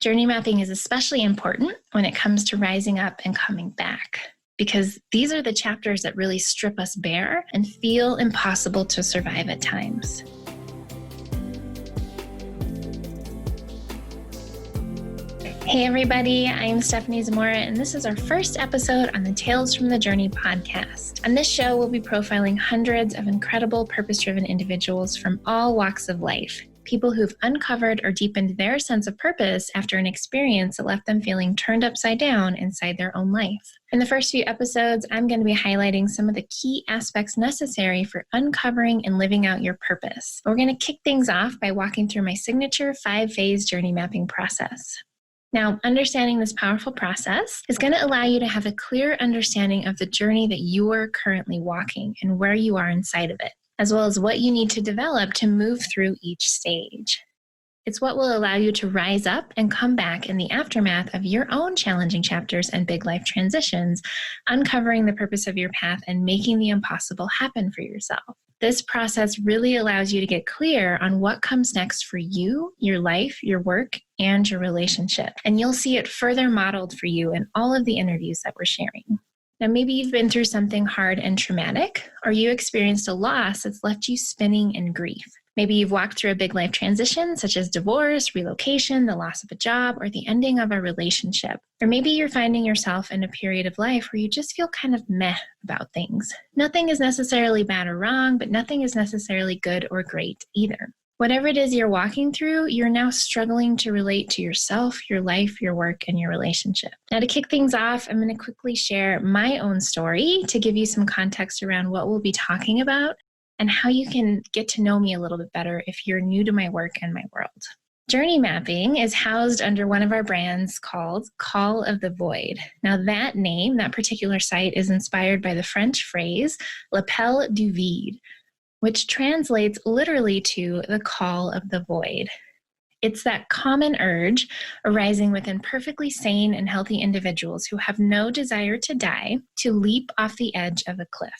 Journey mapping is especially important when it comes to rising up and coming back, because these are the chapters that really strip us bare and feel impossible to survive at times. Hey everybody, I'm Stephanie Zamora, and this is our first episode on the Tales from the Journey podcast. On this show, we'll be profiling hundreds of incredible purpose-driven individuals from all walks of life. People who've uncovered or deepened their sense of purpose after an experience that left them feeling turned upside down inside their own life. In the first few episodes, I'm going to be highlighting some of the key aspects necessary for uncovering and living out your purpose. We're going to kick things off by walking through my signature 5-phase journey mapping process. Now, understanding this powerful process is going to allow you to have a clear understanding of the journey that you are currently walking and where you are inside of it, as well as what you need to develop to move through each stage. It's what will allow you to rise up and come back in the aftermath of your own challenging chapters and big life transitions, uncovering the purpose of your path and making the impossible happen for yourself. This process really allows you to get clear on what comes next for you, your life, your work, and your relationship. And you'll see it further modeled for you in all of the interviews that we're sharing. Now, maybe you've been through something hard and traumatic, or you experienced a loss that's left you spinning in grief. Maybe you've walked through a big life transition, such as divorce, relocation, the loss of a job, or the ending of a relationship. Or maybe you're finding yourself in a period of life where you just feel kind of meh about things. Nothing is necessarily bad or wrong, but nothing is necessarily good or great either. Whatever it is you're walking through, you're now struggling to relate to yourself, your life, your work, and your relationship. Now, to kick things off, I'm going to quickly share my own story to give you some context around what we'll be talking about and how you can get to know me a little bit better if you're new to my work and my world. Journey mapping is housed under one of our brands called Call of the Void. Now, that name, that particular site, is inspired by the French phrase L'appel du vide, which translates literally to the call of the void. It's that common urge arising within perfectly sane and healthy individuals who have no desire to die to leap off the edge of a cliff.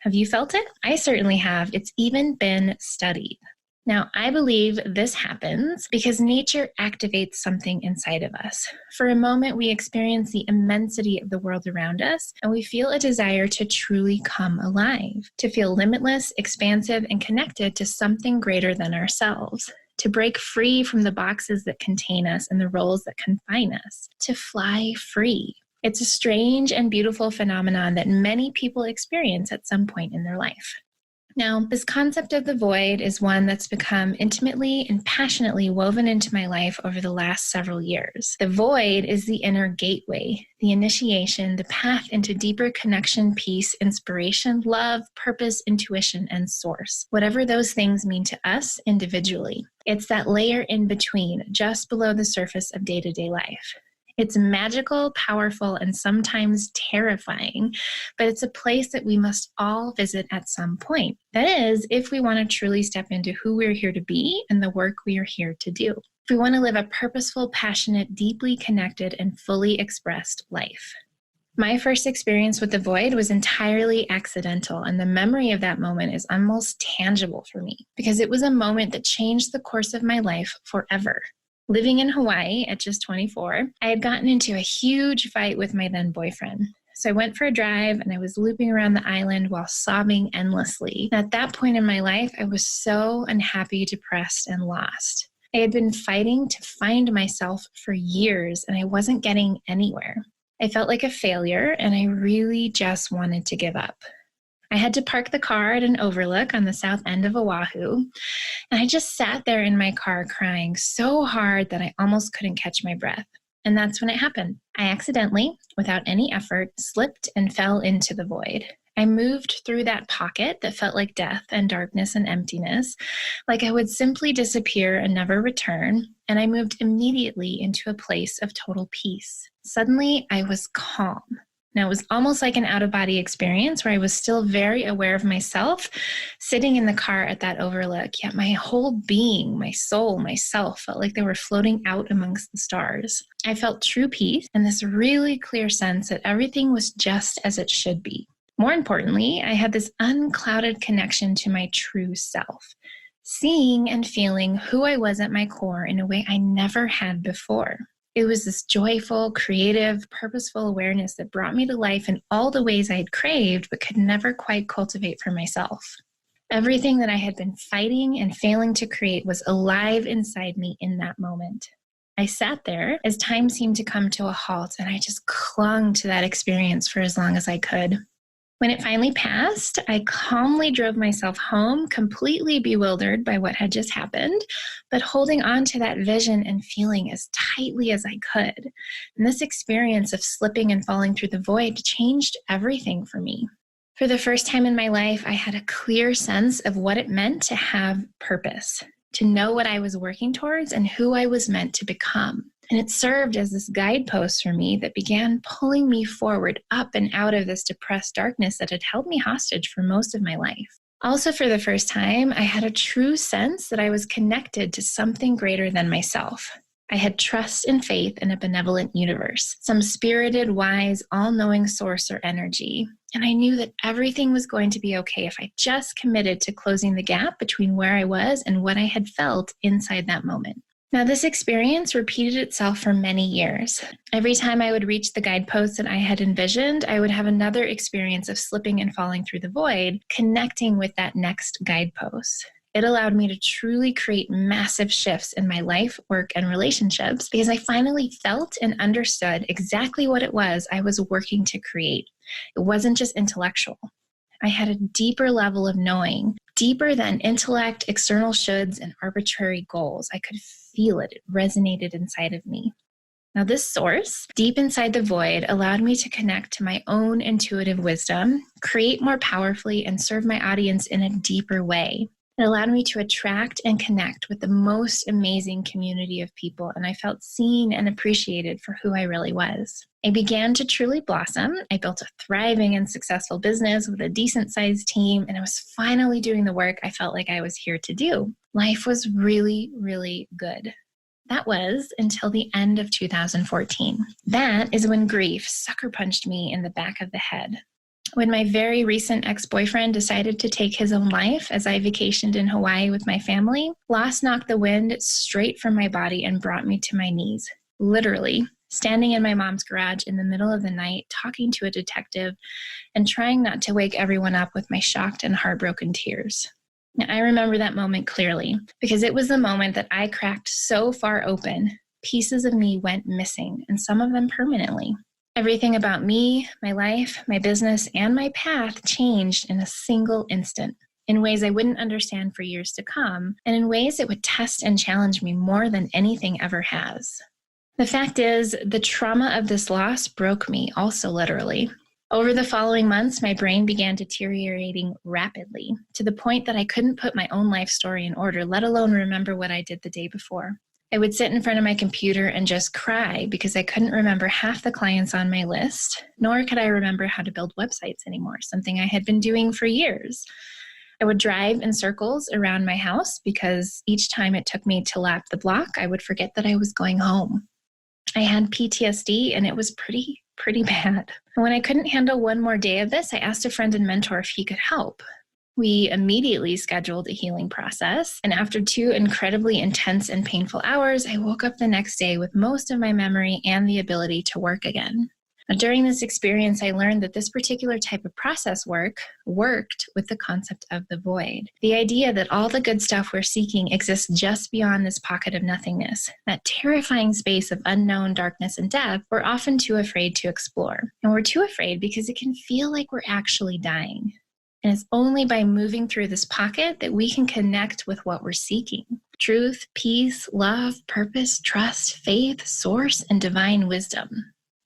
Have you felt it? I certainly have. It's even been studied. Now, I believe this happens because nature activates something inside of us. For a moment, we experience the immensity of the world around us, and we feel a desire to truly come alive, to feel limitless, expansive, and connected to something greater than ourselves, to break free from the boxes that contain us and the roles that confine us, to fly free. It's a strange and beautiful phenomenon that many people experience at some point in their life. Now, this concept of the void is one that's become intimately and passionately woven into my life over the last several years. The void is the inner gateway, the initiation, the path into deeper connection, peace, inspiration, love, purpose, intuition, and source, whatever those things mean to us individually. It's that layer in between, just below the surface of day-to-day life. It's magical, powerful, and sometimes terrifying, but it's a place that we must all visit at some point. That is, if we want to truly step into who we're here to be and the work we are here to do. If we want to live a purposeful, passionate, deeply connected, and fully expressed life. My first experience with the void was entirely accidental, and the memory of that moment is almost tangible for me because it was a moment that changed the course of my life forever. Living in Hawaii at just 24, I had gotten into a huge fight with my then boyfriend. So I went for a drive and I was looping around the island while sobbing endlessly. And at that point in my life, I was so unhappy, depressed, and lost. I had been fighting to find myself for years and I wasn't getting anywhere. I felt like a failure and I really just wanted to give up. I had to park the car at an overlook on the south end of Oahu, and I just sat there in my car crying so hard that I almost couldn't catch my breath. And that's when it happened. I accidentally, without any effort, slipped and fell into the void. I moved through that pocket that felt like death and darkness and emptiness, like I would simply disappear and never return, and I moved immediately into a place of total peace. Suddenly, I was calm. Now, it was almost like an out-of-body experience where I was still very aware of myself, sitting in the car at that overlook, yet my whole being, my soul, myself, felt like they were floating out amongst the stars. I felt true peace and this really clear sense that everything was just as it should be. More importantly, I had this unclouded connection to my true self, seeing and feeling who I was at my core in a way I never had before. It was this joyful, creative, purposeful awareness that brought me to life in all the ways I had craved, but could never quite cultivate for myself. Everything that I had been fighting and failing to create was alive inside me in that moment. I sat there as time seemed to come to a halt, and I just clung to that experience for as long as I could. When it finally passed, I calmly drove myself home, completely bewildered by what had just happened, but holding on to that vision and feeling as tightly as I could. And this experience of slipping and falling through the void changed everything for me. For the first time in my life, I had a clear sense of what it meant to have purpose, to know what I was working towards and who I was meant to become. And it served as this guidepost for me that began pulling me forward up and out of this depressed darkness that had held me hostage for most of my life. Also, for the first time, I had a true sense that I was connected to something greater than myself. I had trust and faith in a benevolent universe, some spirited, wise, all-knowing source or energy. And I knew that everything was going to be okay if I just committed to closing the gap between where I was and what I had felt inside that moment. Now, this experience repeated itself for many years. Every time I would reach the guideposts that I had envisioned, I would have another experience of slipping and falling through the void, connecting with that next guidepost. It allowed me to truly create massive shifts in my life, work, and relationships because I finally felt and understood exactly what it was I was working to create. It wasn't just intellectual. I had a deeper level of knowing, deeper than intellect, external shoulds, and arbitrary goals. I could feel it. It resonated inside of me. Now, this source, deep inside the void, allowed me to connect to my own intuitive wisdom, create more powerfully, and serve my audience in a deeper way. It allowed me to attract and connect with the most amazing community of people, and I felt seen and appreciated for who I really was. I began to truly blossom. I built a thriving and successful business with a decent-sized team, and I was finally doing the work I felt like I was here to do. Life was really, really good. That was until the end of 2014. That is when grief sucker punched me in the back of the head. When my very recent ex-boyfriend decided to take his own life as I vacationed in Hawaii with my family, loss knocked the wind straight from my body and brought me to my knees. Literally, standing in my mom's garage in the middle of the night, talking to a detective and trying not to wake everyone up with my shocked and heartbroken tears. Now, I remember that moment clearly because it was the moment that I cracked so far open, pieces of me went missing, and some of them permanently. Everything about me, my life, my business, and my path changed in a single instant, in ways I wouldn't understand for years to come, and in ways that would test and challenge me more than anything ever has. The fact is, the trauma of this loss broke me, also literally. Over the following months, my brain began deteriorating rapidly, to the point that I couldn't put my own life story in order, let alone remember what I did the day before. I would sit in front of my computer and just cry because I couldn't remember half the clients on my list, nor could I remember how to build websites anymore, something I had been doing for years. I would drive in circles around my house because each time it took me to lap the block, I would forget that I was going home. I had PTSD and it was pretty bad. And when I couldn't handle one more day of this, I asked a friend and mentor if he could help. We immediately scheduled a healing process, and after 2 incredibly intense and painful hours, I woke up the next day with most of my memory and the ability to work again. Now, during this experience, I learned that this particular type of process worked with the concept of the void. The idea that all the good stuff we're seeking exists just beyond this pocket of nothingness, that terrifying space of unknown darkness and death we're often too afraid to explore. And we're too afraid because it can feel like we're actually dying. And it's only by moving through this pocket that we can connect with what we're seeking. Truth, peace, love, purpose, trust, faith, source, and divine wisdom.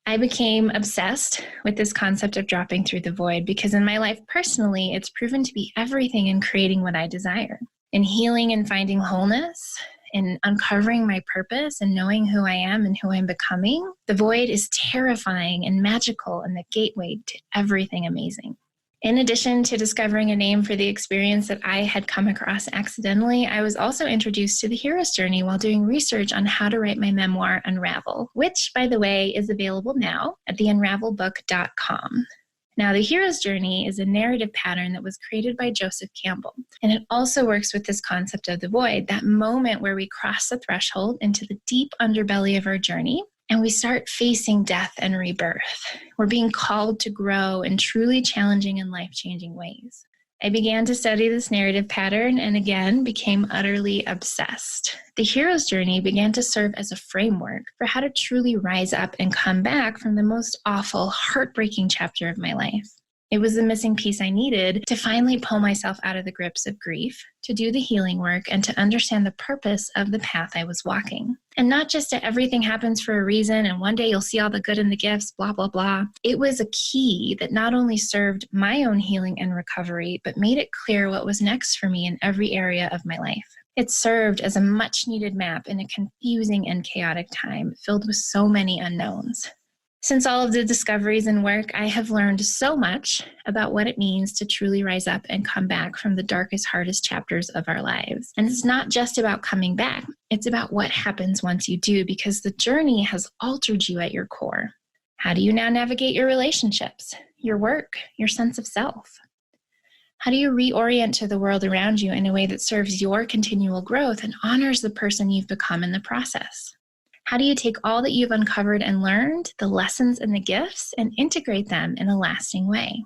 I became obsessed with this concept of dropping through the void because in my life personally, it's proven to be everything in creating what I desire. In healing and finding wholeness, in uncovering my purpose and knowing who I am and who I'm becoming, the void is terrifying and magical and the gateway to everything amazing. In addition to discovering a name for the experience that I had come across accidentally, I was also introduced to the hero's journey while doing research on how to write my memoir, Unravel, which, by the way, is available now at theunravelbook.com. Now, the hero's journey is a narrative pattern that was created by Joseph Campbell, and it also works with this concept of the void, that moment where we cross the threshold into the deep underbelly of our journey, and we start facing death and rebirth. We're being called to grow in truly challenging and life-changing ways. I began to study this narrative pattern and again became utterly obsessed. The hero's journey began to serve as a framework for how to truly rise up and come back from the most awful, heartbreaking chapter of my life. It was the missing piece I needed to finally pull myself out of the grips of grief, to do the healing work, and to understand the purpose of the path I was walking. And not just that everything happens for a reason and one day you'll see all the good and the gifts, blah, blah, blah. It was a key that not only served my own healing and recovery, but made it clear what was next for me in every area of my life. It served as a much-needed map in a confusing and chaotic time filled with so many unknowns. Since all of the discoveries and work, I have learned so much about what it means to truly rise up and come back from the darkest, hardest chapters of our lives. And it's not just about coming back. It's about what happens once you do, because the journey has altered you at your core. How do you now navigate your relationships, your work, your sense of self? How do you reorient to the world around you in a way that serves your continual growth and honors the person you've become in the process? How do you take all that you've uncovered and learned, the lessons and the gifts, and integrate them in a lasting way?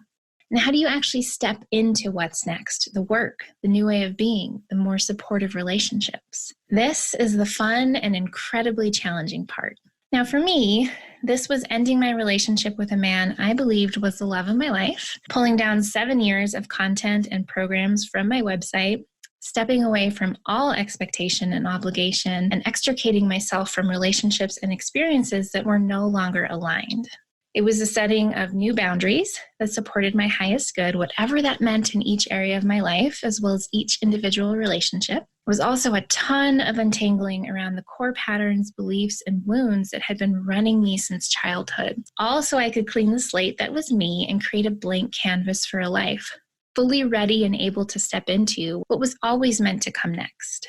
And how do you actually step into what's next, the work, the new way of being, the more supportive relationships? This is the fun and incredibly challenging part. Now, for me, this was ending my relationship with a man I believed was the love of my life, pulling down 7 years of content and programs from my website, stepping away from all expectation and obligation, and extricating myself from relationships and experiences that were no longer aligned. It was a setting of new boundaries that supported my highest good, whatever that meant in each area of my life, as well as each individual relationship. It was also a ton of untangling around the core patterns, beliefs, and wounds that had been running me since childhood. All so I could clean the slate that was me and create a blank canvas for a life, fully ready and able to step into what was always meant to come next.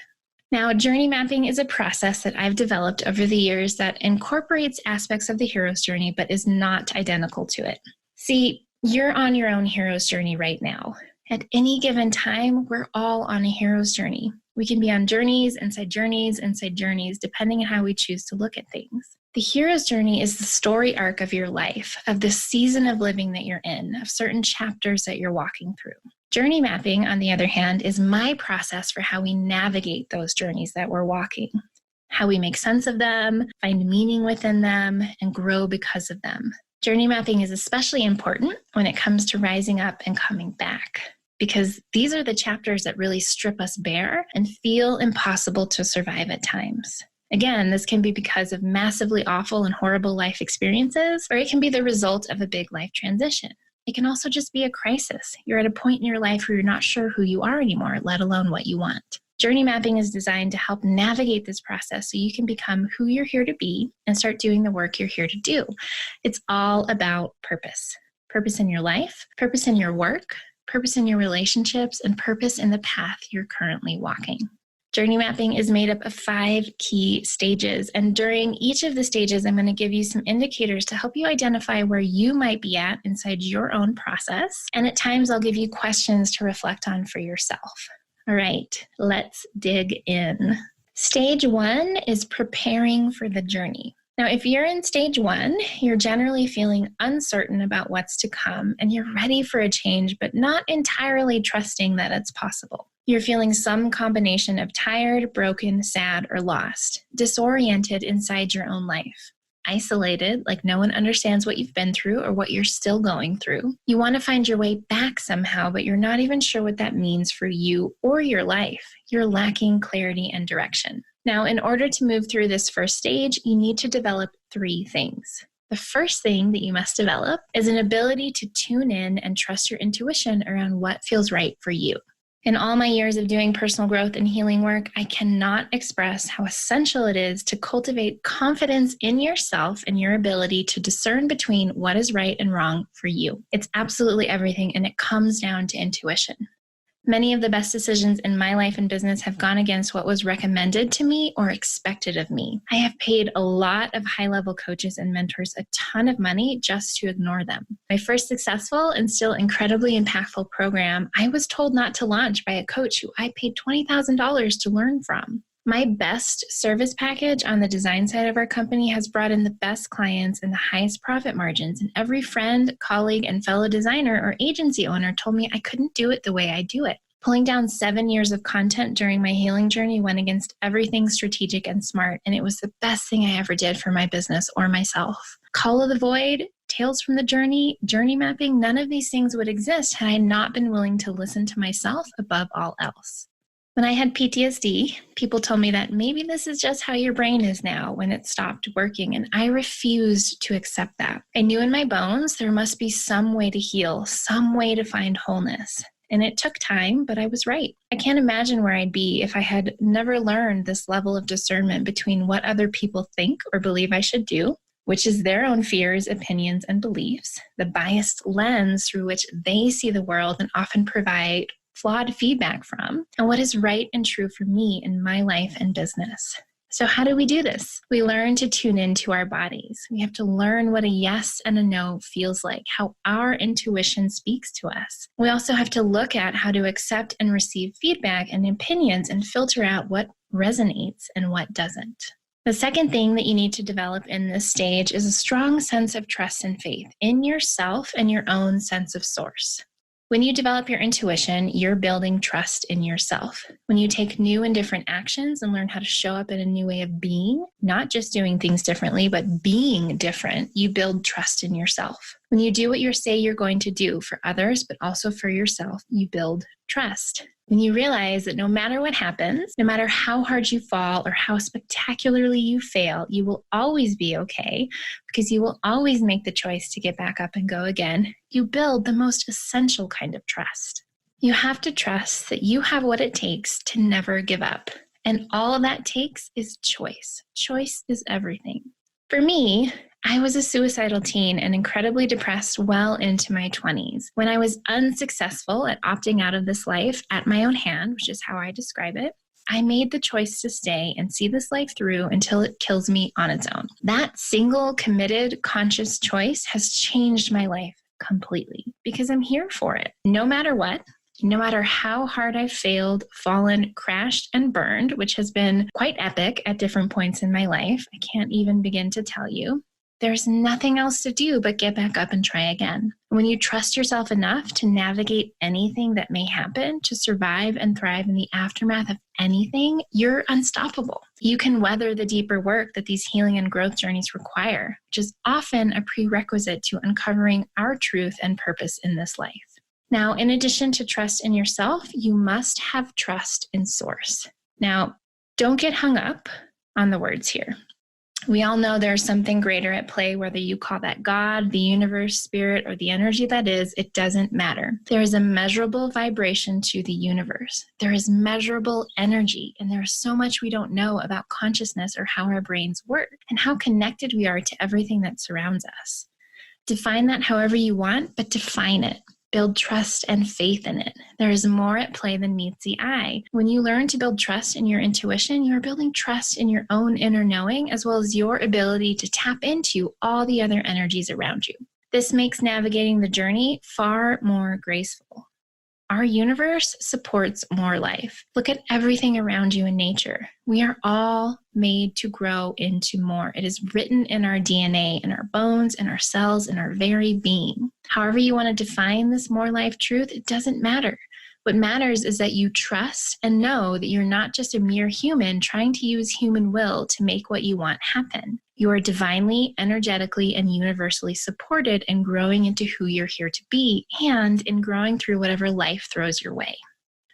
Now, journey mapping is a process that I've developed over the years that incorporates aspects of the hero's journey, but is not identical to it. See, you're on your own hero's journey right now. At any given time, we're all on a hero's journey. We can be on journeys, depending on how we choose to look at things. The hero's journey is the story arc of your life, of the season of living that you're in, of certain chapters that you're walking through. Journey mapping, on the other hand, is my process for how we navigate those journeys that we're walking, how we make sense of them, find meaning within them, and grow because of them. Journey mapping is especially important when it comes to rising up and coming back, because these are the chapters that really strip us bare and feel impossible to survive at times. Again, this can be because of massively awful and horrible life experiences, or it can be the result of a big life transition. It can also just be a crisis. You're at a point in your life where you're not sure who you are anymore, let alone what you want. Journey mapping is designed to help navigate this process so you can become who you're here to be and start doing the work you're here to do. It's all about purpose. Purpose in your life, purpose in your work, purpose in your relationships, and purpose in the path you're currently walking. Journey mapping is made up of 5 key stages, and during each of the stages, I'm going to give you some indicators to help you identify where you might be at inside your own process, and at times I'll give you questions to reflect on for yourself. All right, let's dig in. Stage 1 is preparing for the journey. Now, if you're in stage 1, you're generally feeling uncertain about what's to come, and you're ready for a change, but not entirely trusting that it's possible. You're feeling some combination of tired, broken, sad, or lost, disoriented inside your own life, isolated, like no one understands what you've been through or what you're still going through. You want to find your way back somehow, but you're not even sure what that means for you or your life. You're lacking clarity and direction. Now, in order to move through this first stage, you need to develop 3 things. The first thing that you must develop is an ability to tune in and trust your intuition around what feels right for you. In all my years of doing personal growth and healing work, I cannot express how essential it is to cultivate confidence in yourself and your ability to discern between what is right and wrong for you. It's absolutely everything, and it comes down to intuition. Many of the best decisions in my life and business have gone against what was recommended to me or expected of me. I have paid a lot of high-level coaches and mentors a ton of money just to ignore them. My first successful and still incredibly impactful program, I was told not to launch by a coach who I paid $20,000 to learn from. My best service package on the design side of our company has brought in the best clients and the highest profit margins. And every friend, colleague, and fellow designer or agency owner told me I couldn't do it the way I do it. Pulling down 7 years of content during my healing journey went against everything strategic and smart, and it was the best thing I ever did for my business or myself. Call of the Void, Tales from the Journey, journey mapping, none of these things would exist had I not been willing to listen to myself above all else. When I had PTSD, people told me that maybe this is just how your brain is now when it stopped working, and I refused to accept that. I knew in my bones there must be some way to heal, some way to find wholeness. And it took time, but I was right. I can't imagine where I'd be if I had never learned this level of discernment between what other people think or believe I should do, which is their own fears, opinions, and beliefs, the biased lens through which they see the world and often provide flawed feedback from, and what is right and true for me in my life and business. So how do we do this? We learn to tune into our bodies. We have to learn what a yes and a no feels like, how our intuition speaks to us. We also have to look at how to accept and receive feedback and opinions and filter out what resonates and what doesn't. The second thing that you need to develop in this stage is a strong sense of trust and faith in yourself and your own sense of source. When you develop your intuition, you're building trust in yourself. When you take new and different actions and learn how to show up in a new way of being, not just doing things differently, but being different, you build trust in yourself. When you do what you say you're going to do for others, but also for yourself, you build trust. When you realize that no matter what happens, no matter how hard you fall or how spectacularly you fail, you will always be okay because you will always make the choice to get back up and go again, you build the most essential kind of trust. You have to trust that you have what it takes to never give up. And all that takes is choice. Choice is everything. For me, I was a suicidal teen and incredibly depressed well into my 20s. When I was unsuccessful at opting out of this life at my own hand, which is how I describe it, I made the choice to stay and see this life through until it kills me on its own. That single, committed, conscious choice has changed my life completely because I'm here for it. No matter what, no matter how hard I've failed, fallen, crashed, and burned, which has been quite epic at different points in my life, I can't even begin to tell you. There's nothing else to do but get back up and try again. When you trust yourself enough to navigate anything that may happen, to survive and thrive in the aftermath of anything, you're unstoppable. You can weather the deeper work that these healing and growth journeys require, which is often a prerequisite to uncovering our truth and purpose in this life. Now, in addition to trust in yourself, you must have trust in source. Now, don't get hung up on the words here. We all know there's something greater at play, whether you call that God, the universe, spirit, or the energy that is, it doesn't matter. There is a measurable vibration to the universe. There is measurable energy, and there is so much we don't know about consciousness or how our brains work and how connected we are to everything that surrounds us. Define that however you want, but define it. Build trust and faith in it. There is more at play than meets the eye. When you learn to build trust in your intuition, you are building trust in your own inner knowing, as well as your ability to tap into all the other energies around you. This makes navigating the journey far more graceful. Our universe supports more life. Look at everything around you in nature. We are all made to grow into more. It is written in our DNA, in our bones, in our cells, in our very being. However you want to define this more life truth, it doesn't matter. What matters is that you trust and know that you're not just a mere human trying to use human will to make what you want happen. You are divinely, energetically, and universally supported in growing into who you're here to be and in growing through whatever life throws your way.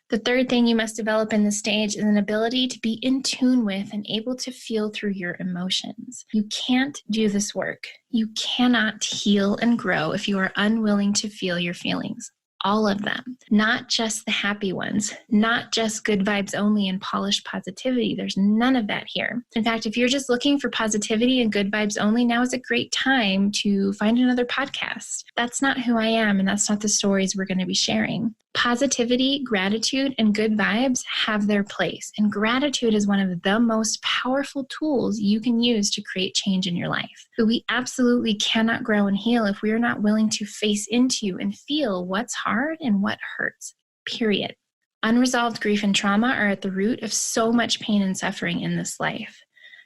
The third thing you must develop in this stage is an ability to be in tune with and able to feel through your emotions. You can't do this work. You cannot heal and grow if you are unwilling to feel your feelings. All of them, not just the happy ones, not just good vibes only and polished positivity. There's none of that here. In fact, if you're just looking for positivity and good vibes only, now is a great time to find another podcast. That's not who I am, and that's not the stories we're going to be sharing. Positivity, gratitude, and good vibes have their place, and gratitude is one of the most powerful tools you can use to create change in your life. But we absolutely cannot grow and heal if we are not willing to face into and feel what's hard and what hurts, period. Unresolved grief and trauma are at the root of so much pain and suffering in this life,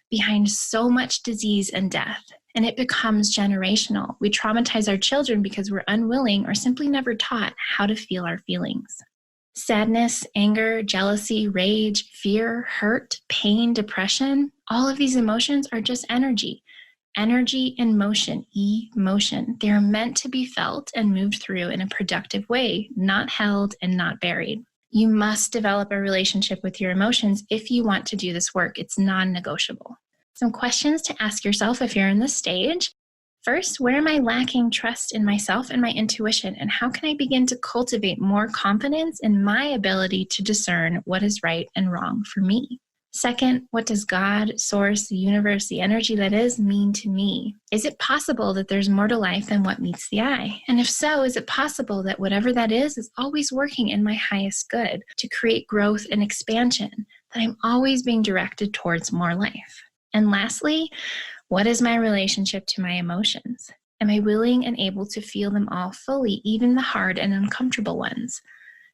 behind so much disease and death, and it becomes generational. We traumatize our children because we're unwilling or simply never taught how to feel our feelings. Sadness, anger, jealousy, rage, fear, hurt, pain, depression, all of these emotions are just energy. Energy in motion, emotion. They are meant to be felt and moved through in a productive way, not held and not buried. You must develop a relationship with your emotions if you want to do this work. It's non-negotiable. Some questions to ask yourself if you're in this stage. First, where am I lacking trust in myself and my intuition? And how can I begin to cultivate more confidence in my ability to discern what is right and wrong for me? Second, what does God, source, the universe, the energy that is mean to me? Is it possible that there's more to life than what meets the eye? And if so, is it possible that whatever that is always working in my highest good to create growth and expansion, that I'm always being directed towards more life? And lastly, what is my relationship to my emotions? Am I willing and able to feel them all fully, even the hard and uncomfortable ones?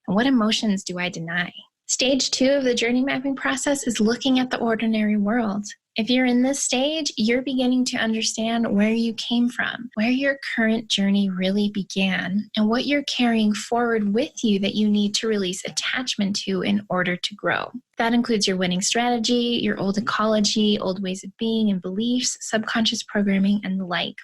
And what emotions do I deny? Stage 2 of the journey mapping process is looking at the ordinary world. If you're in this stage, you're beginning to understand where you came from, where your current journey really began, and what you're carrying forward with you that you need to release attachment to in order to grow. That includes your winning strategy, your old ecology, old ways of being and beliefs, subconscious programming, and the like.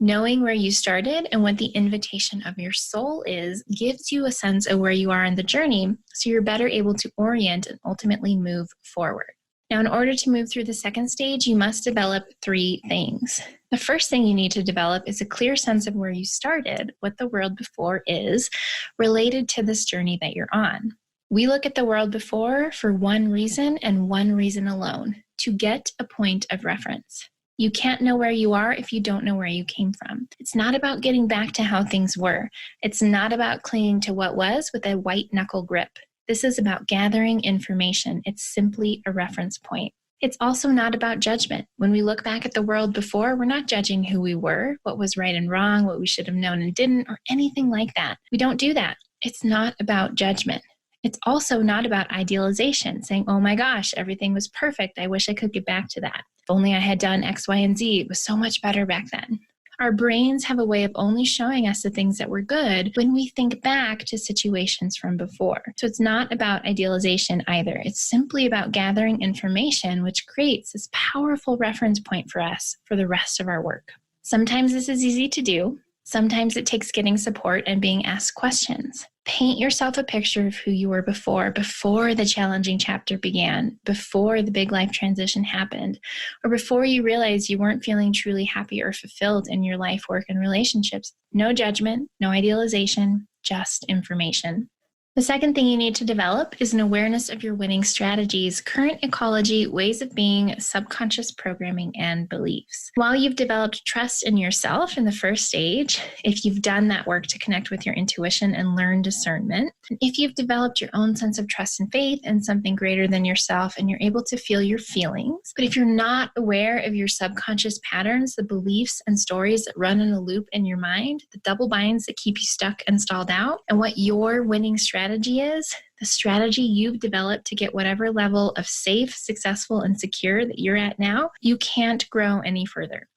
Knowing where you started and what the invitation of your soul is gives you a sense of where you are in the journey, so you're better able to orient and ultimately move forward. Now, in order to move through the second stage, you must develop 3 things. The first thing you need to develop is a clear sense of where you started, what the world before is, related to this journey that you're on. We look at the world before for one reason and one reason alone, to get a point of reference. You can't know where you are if you don't know where you came from. It's not about getting back to how things were. It's not about clinging to what was with a white knuckle grip. This is about gathering information. It's simply a reference point. It's also not about judgment. When we look back at the world before, we're not judging who we were, what was right and wrong, what we should have known and didn't, or anything like that. We don't do that. It's not about judgment. It's also not about idealization, saying, oh my gosh, everything was perfect. I wish I could get back to that. If only I had done X, Y, and Z. It was so much better back then. Our brains have a way of only showing us the things that were good when we think back to situations from before. So it's not about idealization either. It's simply about gathering information, which creates this powerful reference point for us for the rest of our work. Sometimes this is easy to do. Sometimes it takes getting support and being asked questions. Paint yourself a picture of who you were before the challenging chapter began, before the big life transition happened, or before you realized you weren't feeling truly happy or fulfilled in your life, work, and relationships. No judgment, no idealization, just information. The second thing you need to develop is an awareness of your winning strategies, current ecology, ways of being, subconscious programming, and beliefs. While you've developed trust in yourself in the first stage, if you've done that work to connect with your intuition and learn discernment, and if you've developed your own sense of trust and faith in something greater than yourself and you're able to feel your feelings, but if you're not aware of your subconscious patterns, the beliefs and stories that run in a loop in your mind, the double binds that keep you stuck and stalled out, and what your winning strategy is, the strategy you've developed to get whatever level of safe, successful, and secure that you're at now, you can't grow any further.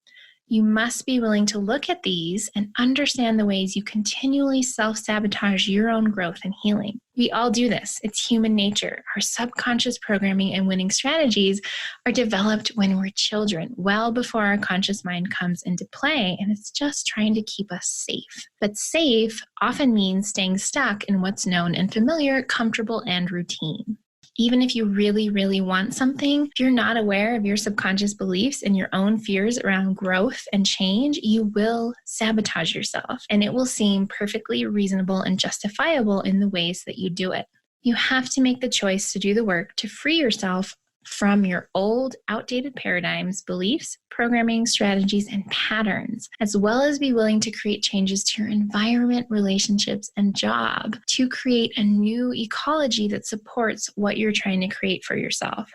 You must be willing to look at these and understand the ways you continually self-sabotage your own growth and healing. We all do this. It's human nature. Our subconscious programming and winning strategies are developed when we're children, well before our conscious mind comes into play, and it's just trying to keep us safe. But safe often means staying stuck in what's known and familiar, comfortable, and routine. Even if you really, really want something, if you're not aware of your subconscious beliefs and your own fears around growth and change, you will sabotage yourself, and it will seem perfectly reasonable and justifiable in the ways that you do it. You have to make the choice to do the work to free yourself from your old, outdated paradigms, beliefs, programming, strategies, and patterns, as well as be willing to create changes to your environment, relationships, and job to create a new ecology that supports what you're trying to create for yourself.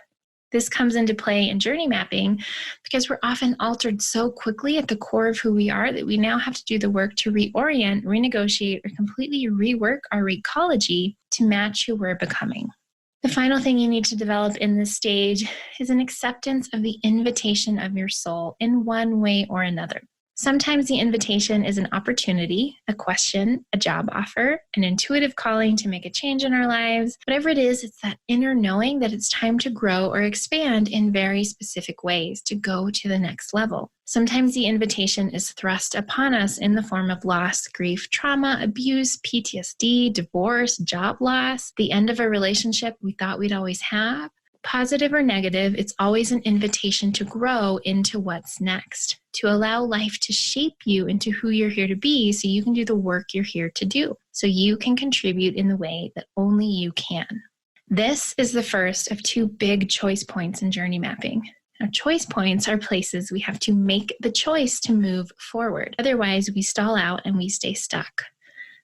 This comes into play in journey mapping because we're often altered so quickly at the core of who we are that we now have to do the work to reorient, renegotiate, or completely rework our recology to match who we're becoming. The final thing you need to develop in this stage is an acceptance of the invitation of your soul in one way or another. Sometimes the invitation is an opportunity, a question, a job offer, an intuitive calling to make a change in our lives. Whatever it is, it's that inner knowing that it's time to grow or expand in very specific ways to go to the next level. Sometimes the invitation is thrust upon us in the form of loss, grief, trauma, abuse, PTSD, divorce, job loss, the end of a relationship we thought we'd always have. Positive or negative, it's always an invitation to grow into what's next, to allow life to shape you into who you're here to be so you can do the work you're here to do, so you can contribute in the way that only you can. This is the first of 2 big choice points in journey mapping. Now, choice points are places we have to make the choice to move forward. Otherwise, we stall out and we stay stuck.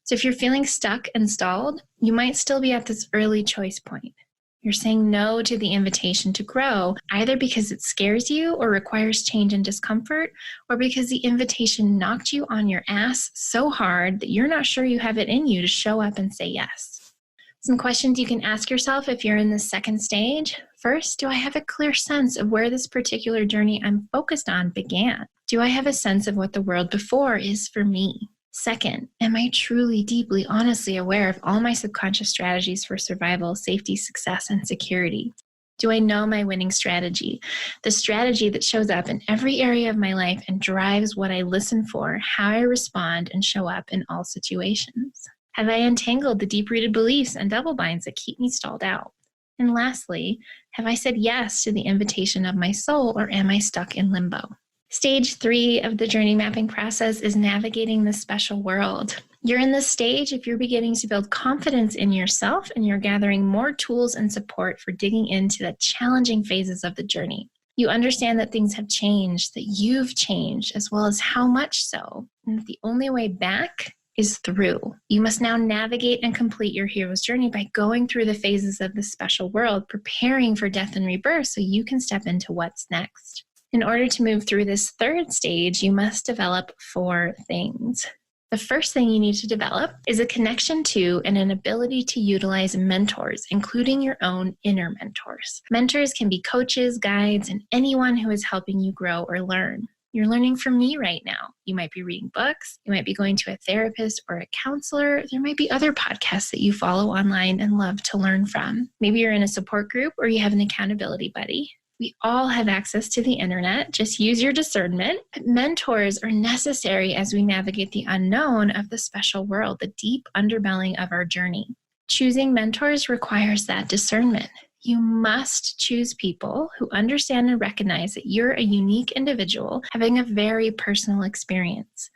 So if you're feeling stuck and stalled, you might still be at this early choice point. You're saying no to the invitation to grow, either because it scares you or requires change and discomfort, or because the invitation knocked you on your ass so hard that you're not sure you have it in you to show up and say yes. Some questions you can ask yourself if you're in the second stage. First, do I have a clear sense of where this particular journey I'm focused on began? Do I have a sense of what the world before is for me? Second, am I truly, deeply, honestly aware of all my subconscious strategies for survival, safety, success, and security? Do I know my winning strategy? The strategy that shows up in every area of my life and drives what I listen for, how I respond and show up in all situations. Have I untangled the deep-rooted beliefs and double binds that keep me stalled out? And lastly, have I said yes to the invitation of my soul, or am I stuck in limbo? Stage 3 of the journey mapping process is navigating the special world. You're in this stage if you're beginning to build confidence in yourself and you're gathering more tools and support for digging into the challenging phases of the journey. You understand that things have changed, that you've changed, as well as how much so, and that the only way back is through. You must now navigate and complete your hero's journey by going through the phases of the special world, preparing for death and rebirth so you can step into what's next. In order to move through this third stage, you must develop 4 things. The first thing you need to develop is a connection to and an ability to utilize mentors, including your own inner mentors. Mentors can be coaches, guides, and anyone who is helping you grow or learn. You're learning from me right now. You might be reading books. You might be going to a therapist or a counselor. There might be other podcasts that you follow online and love to learn from. Maybe you're in a support group or you have an accountability buddy. We all have access to the internet. Just use your discernment. But mentors are necessary as we navigate the unknown of the special world, the deep underbelly of our journey. Choosing mentors requires that discernment. You must choose people who understand and recognize that you're a unique individual having a very personal experience.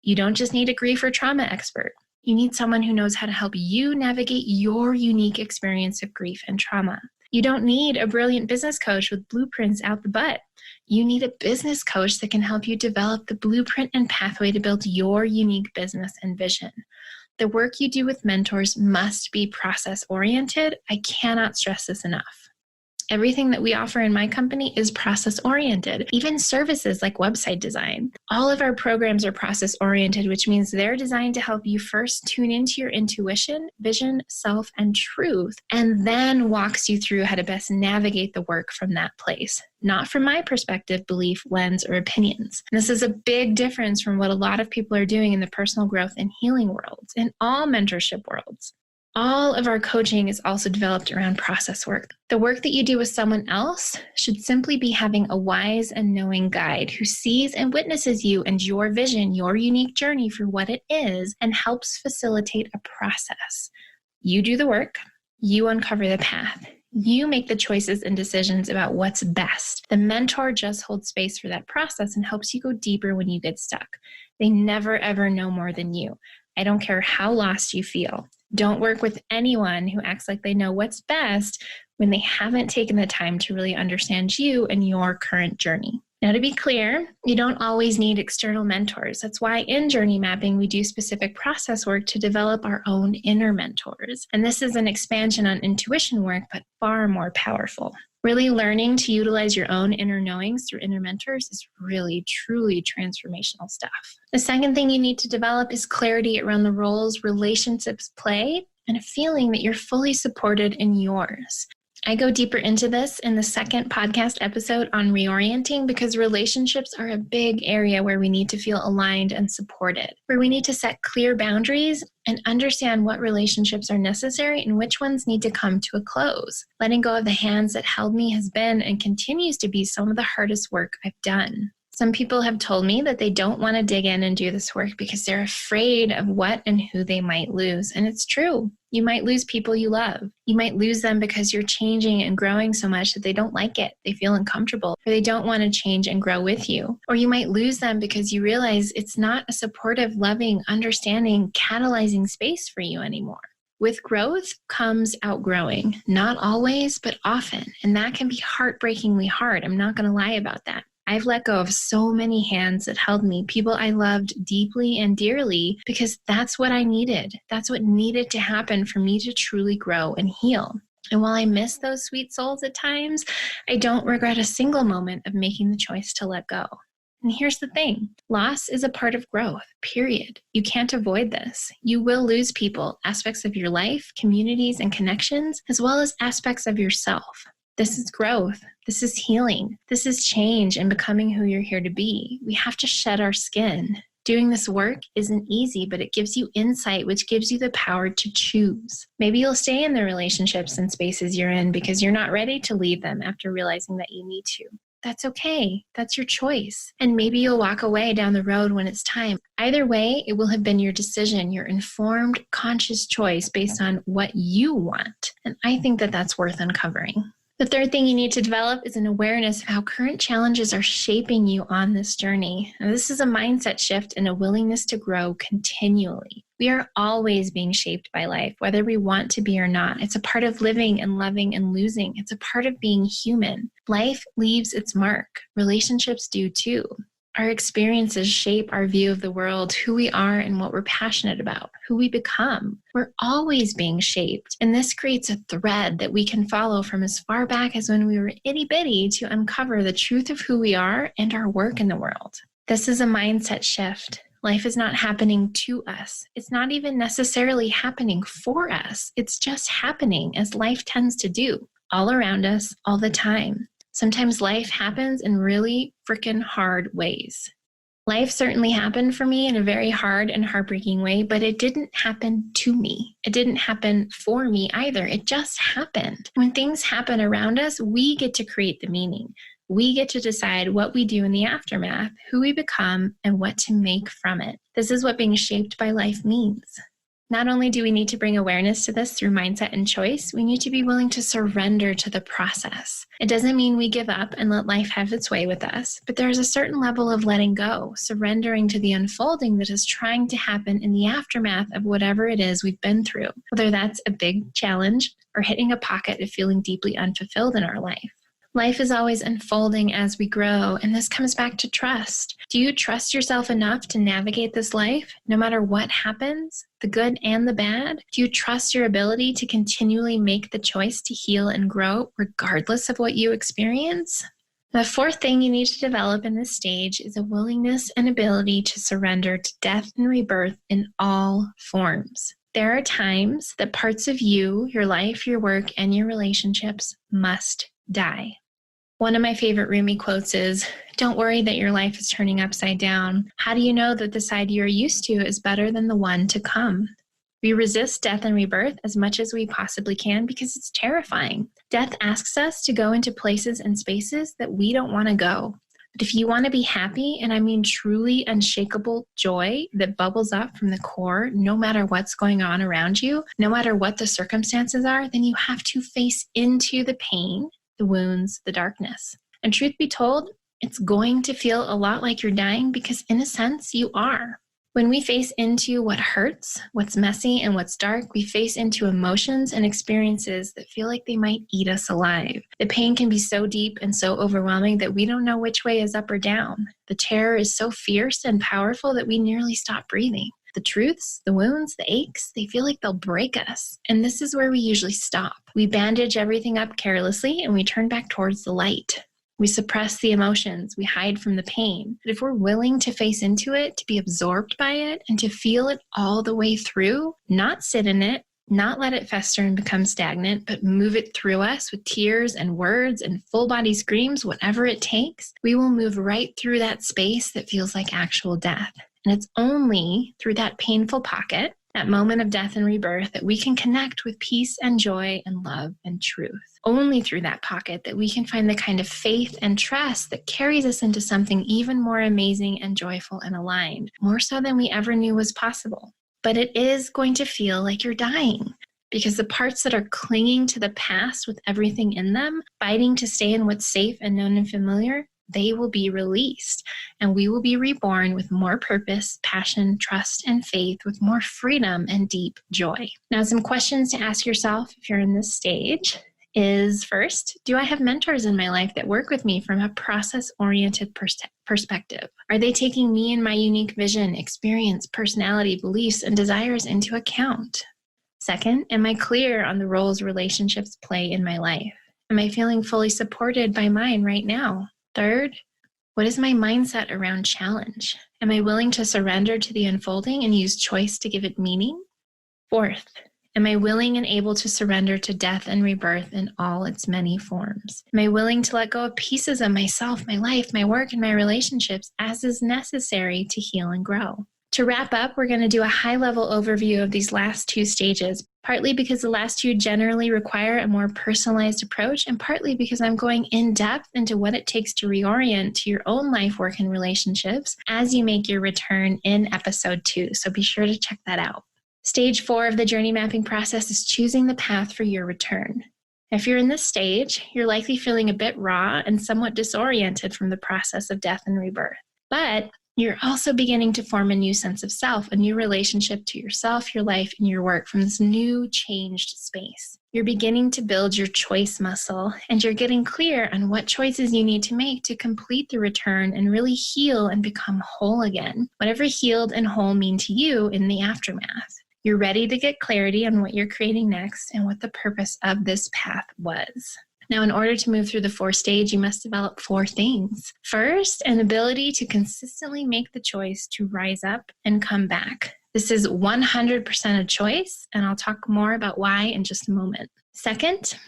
You don't just need a grief or trauma expert. You need someone who knows how to help you navigate your unique experience of grief and trauma. You don't need a brilliant business coach with blueprints out the butt. You need a business coach that can help you develop the blueprint and pathway to build your unique business and vision. The work you do with mentors must be process-oriented. I cannot stress this enough. Everything that we offer in my company is process-oriented, even services like website design. All of our programs are process-oriented, which means they're designed to help you first tune into your intuition, vision, self, and truth, and then walks you through how to best navigate the work from that place, not from my perspective, belief, lens, or opinions. And this is a big difference from what a lot of people are doing in the personal growth and healing worlds, in all mentorship worlds. All of our coaching is also developed around process work. The work that you do with someone else should simply be having a wise and knowing guide who sees and witnesses you and your vision, your unique journey for what it is, and helps facilitate a process. You do the work, you uncover the path. You make the choices and decisions about what's best. The mentor just holds space for that process and helps you go deeper when you get stuck. They never, ever know more than you. I don't care how lost you feel. Don't work with anyone who acts like they know what's best when they haven't taken the time to really understand you and your current journey. Now, to be clear, you don't always need external mentors. That's why in journey mapping, we do specific process work to develop our own inner mentors. And this is an expansion on intuition work, but far more powerful. Really learning to utilize your own inner knowings through inner mentors is really, truly transformational stuff. The second thing you need to develop is clarity around the roles relationships play and a feeling that you're fully supported in yours. I go deeper into this in the second podcast episode on reorienting, because relationships are a big area where we need to feel aligned and supported, where we need to set clear boundaries and understand what relationships are necessary and which ones need to come to a close. Letting go of the hands that held me has been and continues to be some of the hardest work I've done. Some people have told me that they don't want to dig in and do this work because they're afraid of what and who they might lose. And it's true. You might lose people you love. You might lose them because you're changing and growing so much that they don't like it. They feel uncomfortable, or they don't want to change and grow with you. Or you might lose them because you realize it's not a supportive, loving, understanding, catalyzing space for you anymore. With growth comes outgrowing. Not always, but often. And that can be heartbreakingly hard. I'm not going to lie about that. I've let go of so many hands that held me, people I loved deeply and dearly, because that's what I needed. That's what needed to happen for me to truly grow and heal. And while I miss those sweet souls at times, I don't regret a single moment of making the choice to let go. And here's the thing, loss is a part of growth, period. You can't avoid this. You will lose people, aspects of your life, communities, and connections, as well as aspects of yourself. This is growth. This is healing. This is change and becoming who you're here to be. We have to shed our skin. Doing this work isn't easy, but it gives you insight, which gives you the power to choose. Maybe you'll stay in the relationships and spaces you're in because you're not ready to leave them after realizing that you need to. That's okay. That's your choice. And maybe you'll walk away down the road when it's time. Either way, it will have been your decision, your informed, conscious choice based on what you want. And I think that that's worth uncovering. The third thing you need to develop is an awareness of how current challenges are shaping you on this journey. Now, this is a mindset shift and a willingness to grow continually. We are always being shaped by life, whether we want to be or not. It's a part of living and loving and losing. It's a part of being human. Life leaves its mark. Relationships do too. Our experiences shape our view of the world, who we are and what we're passionate about, who we become. We're always being shaped, and this creates a thread that we can follow from as far back as when we were itty-bitty to uncover the truth of who we are and our work in the world. This is a mindset shift. Life is not happening to us. It's not even necessarily happening for us. It's just happening as life tends to do, all around us, all the time. Sometimes life happens in really freaking hard ways. Life certainly happened for me in a very hard and heartbreaking way, but it didn't happen to me. It didn't happen for me either. It just happened. When things happen around us, we get to create the meaning. We get to decide what we do in the aftermath, who we become, and what to make from it. This is what being shaped by life means. Not only do we need to bring awareness to this through mindset and choice, we need to be willing to surrender to the process. It doesn't mean we give up and let life have its way with us, but there is a certain level of letting go, surrendering to the unfolding that is trying to happen in the aftermath of whatever it is we've been through, whether that's a big challenge or hitting a pocket of feeling deeply unfulfilled in our life. Life is always unfolding as we grow, and this comes back to trust. Do you trust yourself enough to navigate this life, no matter what happens, the good and the bad? Do you trust your ability to continually make the choice to heal and grow, regardless of what you experience? The fourth thing you need to develop in this stage is a willingness and ability to surrender to death and rebirth in all forms. There are times that parts of you, your life, your work, and your relationships must die. One of my favorite Rumi quotes is, "Don't worry that your life is turning upside down. How do you know that the side you're used to is better than the one to come?" We resist death and rebirth as much as we possibly can because it's terrifying. Death asks us to go into places and spaces that we don't want to go. But if you want to be happy, and I mean truly unshakable joy that bubbles up from the core, no matter what's going on around you, no matter what the circumstances are, then you have to face into the pain, the wounds, the darkness. And truth be told, it's going to feel a lot like you're dying because in a sense you are. When we face into what hurts, what's messy, and what's dark, we face into emotions and experiences that feel like they might eat us alive. The pain can be so deep and so overwhelming that we don't know which way is up or down. The terror is so fierce and powerful that we nearly stop breathing. The truths, the wounds, the aches, they feel like they'll break us. And this is where we usually stop. We bandage everything up carelessly and we turn back towards the light. We suppress the emotions, we hide from the pain. But if we're willing to face into it, to be absorbed by it, and to feel it all the way through, not sit in it, not let it fester and become stagnant, but move it through us with tears and words and full body screams, whatever it takes, we will move right through that space that feels like actual death. And it's only through that painful pocket, that moment of death and rebirth, that we can connect with peace and joy and love and truth. Only through that pocket that we can find the kind of faith and trust that carries us into something even more amazing and joyful and aligned, more so than we ever knew was possible. But it is going to feel like you're dying, because the parts that are clinging to the past with everything in them, fighting to stay in what's safe and known and familiar, they will be released, and we will be reborn with more purpose, passion, trust, and faith, with more freedom and deep joy. Now, some questions to ask yourself if you're in this stage is, first, do I have mentors in my life that work with me from a process-oriented perspective? Are they taking me and my unique vision, experience, personality, beliefs, and desires into account? Second, am I clear on the roles relationships play in my life? Am I feeling fully supported by mine right now? Third, what is my mindset around challenge? Am I willing to surrender to the unfolding and use choice to give it meaning? Fourth, am I willing and able to surrender to death and rebirth in all its many forms? Am I willing to let go of pieces of myself, my life, my work, and my relationships as is necessary to heal and grow? To wrap up, we're going to do a high-level overview of these last two stages, partly because the last two generally require a more personalized approach, and partly because I'm going in depth into what it takes to reorient to your own life, work, and relationships as you make your return in episode 2. So be sure to check that out. Stage 4 of the journey mapping process is choosing the path for your return. If you're in this stage, you're likely feeling a bit raw and somewhat disoriented from the process of death and rebirth. But you're also beginning to form a new sense of self, a new relationship to yourself, your life, and your work from this new changed space. You're beginning to build your choice muscle, and you're getting clear on what choices you need to make to complete the return and really heal and become whole again, whatever healed and whole mean to you in the aftermath. You're ready to get clarity on what you're creating next and what the purpose of this path was. Now, in order to move through the 4 stage, you must develop 4 things. First, an ability to consistently make the choice to rise up and come back. This is 100% a choice, and I'll talk more about why in just a moment. Second,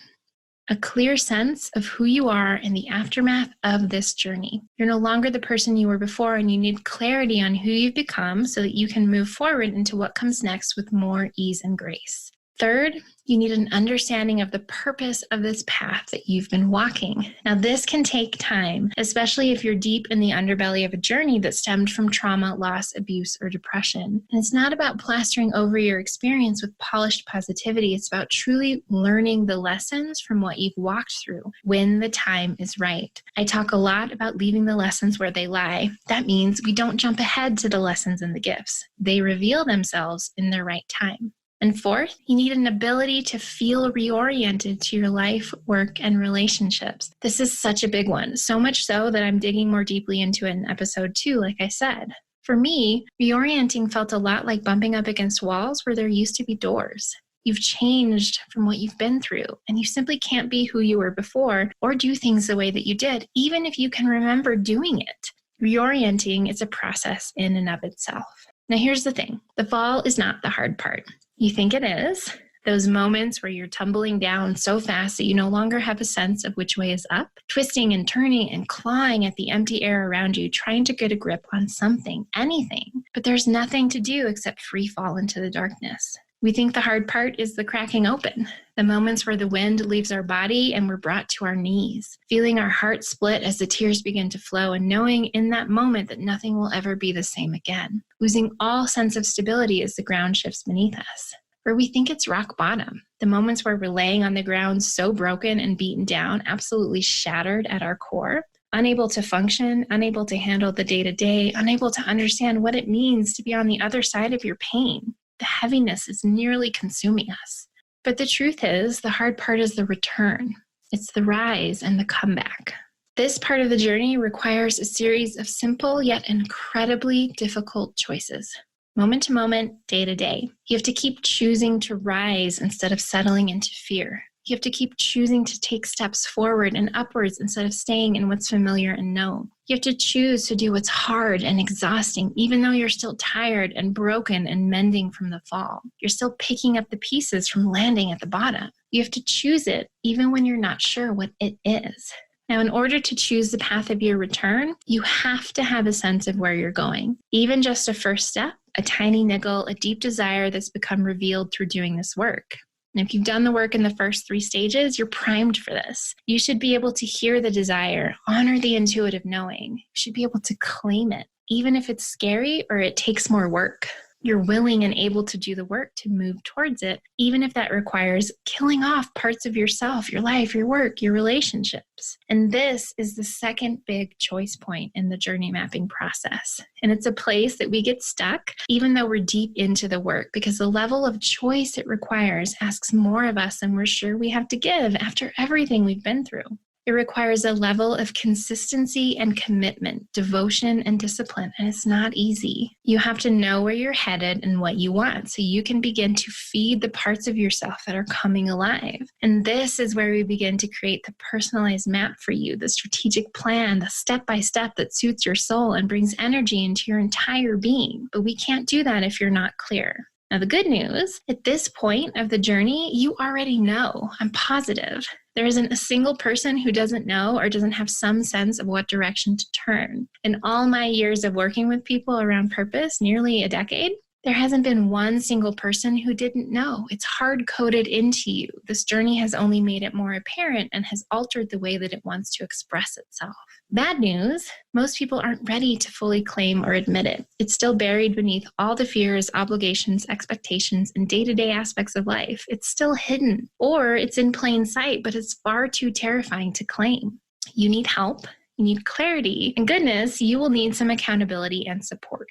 a clear sense of who you are in the aftermath of this journey. You're no longer the person you were before, and you need clarity on who you've become so that you can move forward into what comes next with more ease and grace. Third, you need an understanding of the purpose of this path that you've been walking. Now, this can take time, especially if you're deep in the underbelly of a journey that stemmed from trauma, loss, abuse, or depression. And it's not about plastering over your experience with polished positivity. It's about truly learning the lessons from what you've walked through when the time is right. I talk a lot about leaving the lessons where they lie. That means we don't jump ahead to the lessons and the gifts. They reveal themselves in their right time. And fourth, you need an ability to feel reoriented to your life, work, and relationships. This is such a big one, so much so that I'm digging more deeply into it in episode 2, like I said. For me, reorienting felt a lot like bumping up against walls where there used to be doors. You've changed from what you've been through, and you simply can't be who you were before or do things the way that you did, even if you can remember doing it. Reorienting is a process in and of itself. Now, here's the thing. The fall is not the hard part. You think it is. Those moments where you're tumbling down so fast that you no longer have a sense of which way is up, twisting and turning and clawing at the empty air around you, trying to get a grip on something, anything. But there's nothing to do except free fall into the darkness. We think the hard part is the cracking open, the moments where the wind leaves our body and we're brought to our knees, feeling our heart split as the tears begin to flow and knowing in that moment that nothing will ever be the same again, losing all sense of stability as the ground shifts beneath us. Where we think it's rock bottom, the moments where we're laying on the ground so broken and beaten down, absolutely shattered at our core, unable to function, unable to handle the day-to-day, unable to understand what it means to be on the other side of your pain. The heaviness is nearly consuming us. But the truth is, the hard part is the return. It's the rise and the comeback. This part of the journey requires a series of simple yet incredibly difficult choices. Moment to moment, day to day. You have to keep choosing to rise instead of settling into fear. You have to keep choosing to take steps forward and upwards instead of staying in what's familiar and known. You have to choose to do what's hard and exhausting, even though you're still tired and broken and mending from the fall. You're still picking up the pieces from landing at the bottom. You have to choose it even when you're not sure what it is. Now, in order to choose the path of your return, you have to have a sense of where you're going. Even just a first step, a tiny niggle, a deep desire that's become revealed through doing this work. And if you've done the work in the first 3 stages, you're primed for this. You should be able to hear the desire, honor the intuitive knowing. You should be able to claim it, even if it's scary or it takes more work. You're willing and able to do the work to move towards it, even if that requires killing off parts of yourself, your life, your work, your relationships. And this is the second big choice point in the journey mapping process. And it's a place that we get stuck, even though we're deep into the work, because the level of choice it requires asks more of us than we're sure we have to give after everything we've been through. It requires a level of consistency and commitment, devotion and discipline, and it's not easy. You have to know where you're headed and what you want so you can begin to feed the parts of yourself that are coming alive. And this is where we begin to create the personalized map for you, the strategic plan, the step-by-step that suits your soul and brings energy into your entire being. But we can't do that if you're not clear. Now, the good news, at this point of the journey, you already know. I'm positive. There isn't a single person who doesn't know or doesn't have some sense of what direction to turn. In all my years of working with people around purpose, nearly a decade, there hasn't been one single person who didn't know. It's hard-coded into you. This journey has only made it more apparent and has altered the way that it wants to express itself. Bad news, most people aren't ready to fully claim or admit it. It's still buried beneath all the fears, obligations, expectations, and day-to-day aspects of life. It's still hidden, or it's in plain sight, but it's far too terrifying to claim. You need help, you need clarity, and goodness, you will need some accountability and support.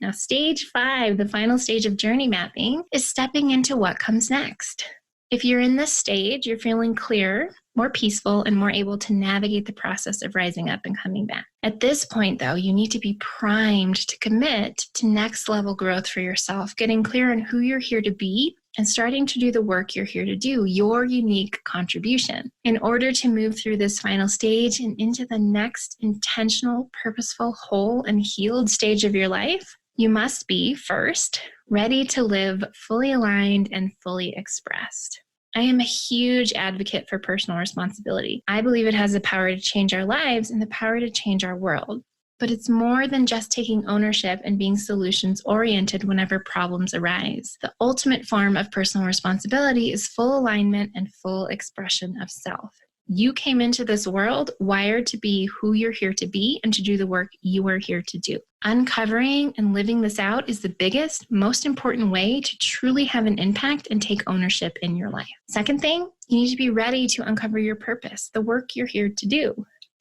Now, stage 5, the final stage of journey mapping, is stepping into what comes next. If you're in this stage, you're feeling clearer, more peaceful, and more able to navigate the process of rising up and coming back. At this point, though, you need to be primed to commit to next level growth for yourself, getting clear on who you're here to be and starting to do the work you're here to do, your unique contribution. In order to move through this final stage and into the next intentional, purposeful, whole, and healed stage of your life, you must be, first, ready to live fully aligned and fully expressed. I am a huge advocate for personal responsibility. I believe it has the power to change our lives and the power to change our world. But it's more than just taking ownership and being solutions-oriented whenever problems arise. The ultimate form of personal responsibility is full alignment and full expression of self. You came into this world wired to be who you're here to be and to do the work you are here to do. Uncovering and living this out is the biggest, most important way to truly have an impact and take ownership in your life. Second thing, you need to be ready to uncover your purpose, the work you're here to do.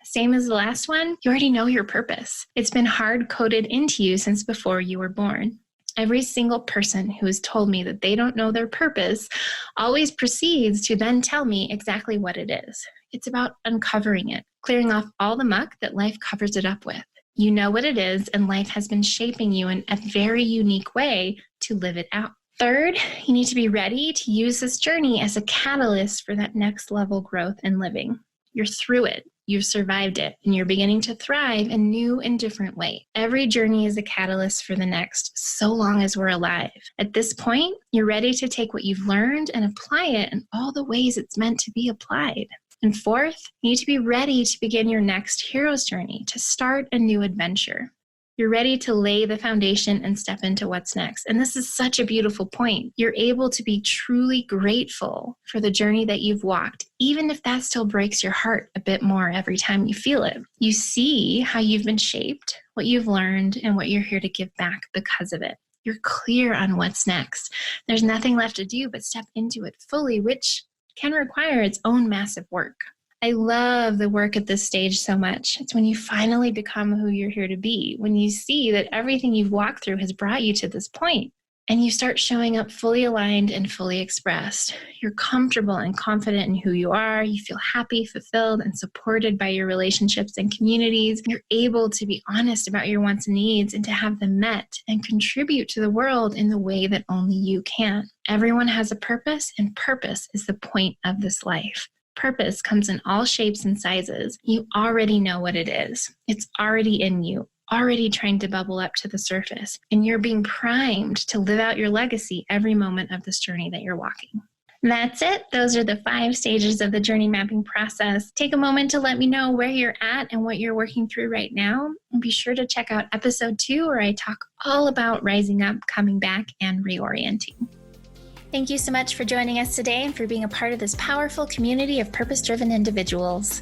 Same as the last one, you already know your purpose. It's been hard-coded into you since before you were born. Every single person who has told me that they don't know their purpose always proceeds to then tell me exactly what it is. It's about uncovering it, clearing off all the muck that life covers it up with. You know what it is, and life has been shaping you in a very unique way to live it out. Third, you need to be ready to use this journey as a catalyst for that next level growth and living. You're through it. You've survived it, and you're beginning to thrive in new and different ways. Every journey is a catalyst for the next, so long as we're alive. At this point, you're ready to take what you've learned and apply it in all the ways it's meant to be applied. And fourth, you need to be ready to begin your next hero's journey, to start a new adventure. You're ready to lay the foundation and step into what's next. And this is such a beautiful point. You're able to be truly grateful for the journey that you've walked, even if that still breaks your heart a bit more every time you feel it. You see how you've been shaped, what you've learned, and what you're here to give back because of it. You're clear on what's next. There's nothing left to do but step into it fully, which can require its own massive work. I love the work at this stage so much. It's when you finally become who you're here to be, when you see that everything you've walked through has brought you to this point, and you start showing up fully aligned and fully expressed. You're comfortable and confident in who you are. You feel happy, fulfilled, and supported by your relationships and communities. You're able to be honest about your wants and needs and to have them met and contribute to the world in the way that only you can. Everyone has a purpose, and purpose is the point of this life. Purpose comes in all shapes and sizes. You already know what it is. It's already in you, already trying to bubble up to the surface. And you're being primed to live out your legacy every moment of this journey that you're walking. That's it. Those are the 5 stages of the journey mapping process. Take a moment to let me know where you're at and what you're working through right now. And be sure to check out episode 2, where I talk all about rising up, coming back, and reorienting. Thank you so much for joining us today and for being a part of this powerful community of purpose-driven individuals.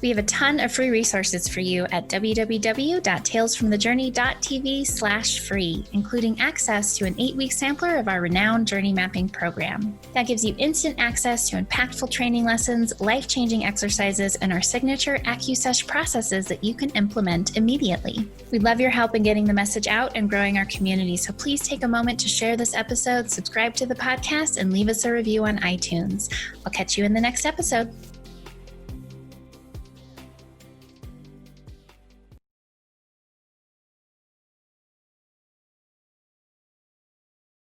We have a ton of free resources for you at www.talesfromthejourney.tv/free, including access to an 8-week sampler of our renowned journey mapping program. That gives you instant access to impactful training lessons, life-changing exercises, and our signature AccuSesh processes that you can implement immediately. We'd love your help in getting the message out and growing our community, so please take a moment to share this episode, subscribe to the podcast, and leave us a review on iTunes. I'll catch you in the next episode.